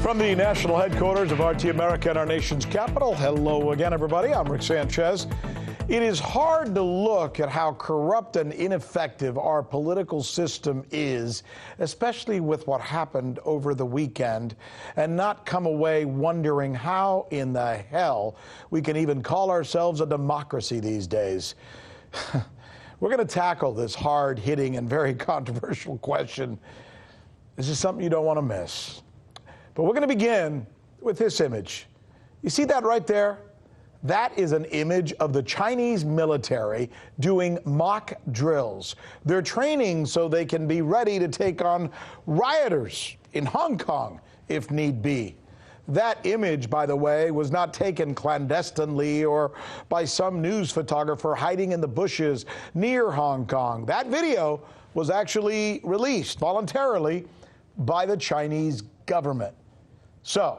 From the national headquarters of RT America and our nation's capital, hello again, everybody. I'm Rick Sanchez. It is hard to look at how corrupt and ineffective our political system is, especially with what happened over the weekend, and not come away wondering how in the hell we can even call ourselves a democracy these days. We're going to tackle this hard-hitting and very controversial question. This is something you don't want to miss. But we're going to begin with this image. You see that right there? That is an image of the Chinese military doing mock drills. They're training so they can be ready to take on rioters in Hong Kong if need be. That image, by the way, was not taken clandestinely or by some news photographer hiding in the bushes near Hong Kong. That video was actually released voluntarily by the Chinese government. So,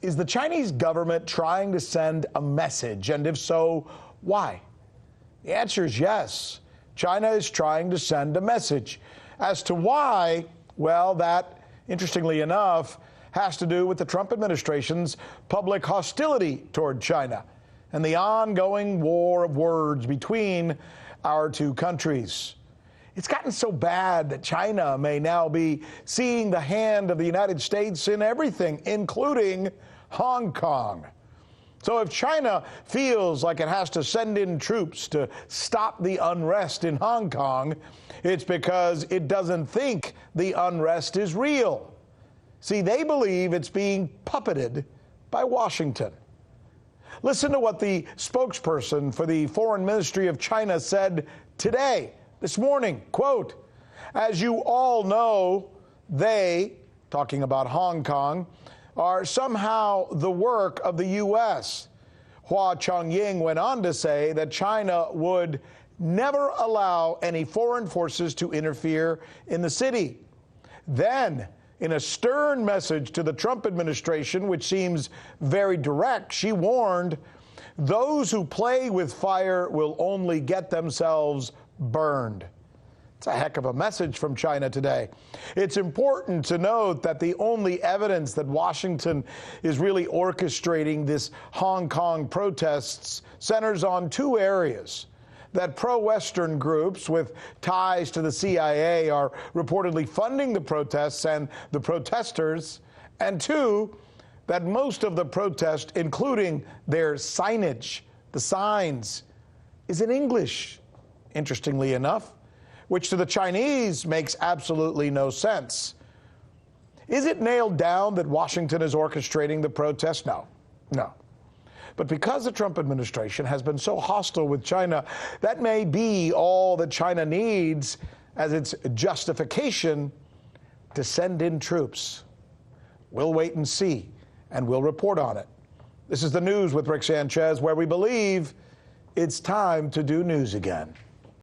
is the Chinese government trying to send a message? And if so, why? The answer is yes. China is trying to send a message. As to why, well, that, interestingly enough, has to do with the Trump administration's public hostility toward China and the ongoing war of words between our two countries. It's gotten so bad that China may now be seeing the hand of the United States in everything, including Hong Kong. So if China feels like it has to send in troops to stop the unrest in Hong Kong, it's because it doesn't think the unrest is real. See, they believe it's being puppeted by Washington. Listen to what the spokesperson for the Foreign Ministry of China said today, this morning, quote, "As you all know, they," talking about Hong Kong, "are somehow the work of the U.S." Hua Chunying went on to say that China would never allow any foreign forces to interfere in the city. Then, in a stern message to the Trump administration, which seems very direct, she warned, "Those who play with fire will only get themselves burned." It's a heck of a message from China today. It's important to note that the only evidence that Washington is really orchestrating this Hong Kong protests centers on two areas. That pro-Western groups with ties to the CIA are reportedly funding the protests and the protesters, and two, that most of the protest, including their signage, the signs, is in English, interestingly enough, which to the Chinese makes absolutely no sense. Is it nailed down that Washington is orchestrating the protest? No. But because the Trump administration has been so hostile with China, that may be all that China needs as its justification to send in troops. We'll wait and see, and we'll report on it. This is The News with Rick Sanchez, where we believe it's time to do news again.